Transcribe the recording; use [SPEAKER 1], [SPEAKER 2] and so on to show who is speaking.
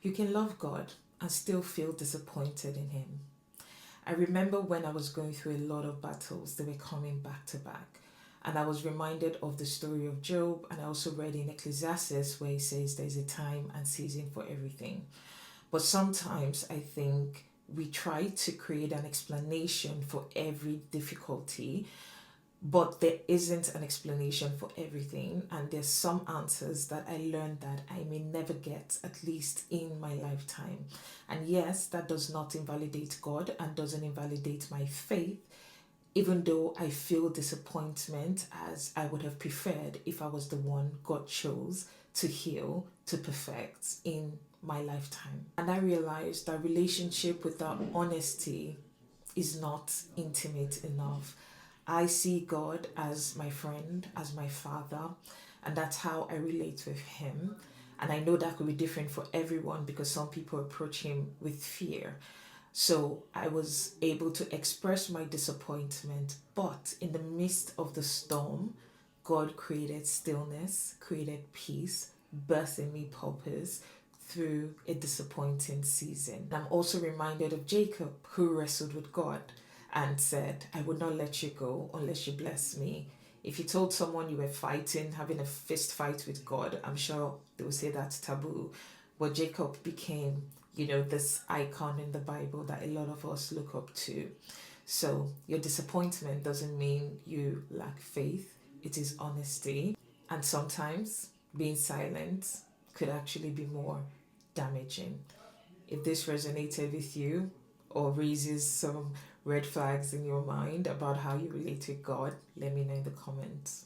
[SPEAKER 1] You can love God and still feel disappointed in Him. I remember when I was going through a lot of battles, they were coming back to back. And I was reminded of the story of Job, and I also read in Ecclesiastes where he says there's a time and season for everything. But sometimes I think we try to create an explanation for every difficulty, but there isn't an explanation for everything, and there's some answers that I learned that I may never get, at least in my lifetime. And yes, that does not invalidate God and doesn't invalidate my faith, even though I feel disappointment, as I would have preferred if I was the one God chose to heal, to perfect in my lifetime. And I realized that relationship without honesty is not intimate enough. I see God as my friend, as my father, and that's how I relate with Him. And I know that could be different for everyone because some people approach Him with fear. So I was able to express my disappointment, but in the midst of the storm, God created stillness, created peace, birthed in me purpose through a disappointing season. I'm also reminded of Jacob, who wrestled with God and said, I would not let you go unless you bless me. If you told someone you were fighting, having a fist fight with God, I'm sure they would say that's taboo. But Jacob became, this icon in the Bible that a lot of us look up to. So your disappointment doesn't mean you lack faith, it is honesty. And sometimes being silent could actually be more damaging. If this resonated with you or raises some red flags in your mind about how you relate to God, let me know in the comments.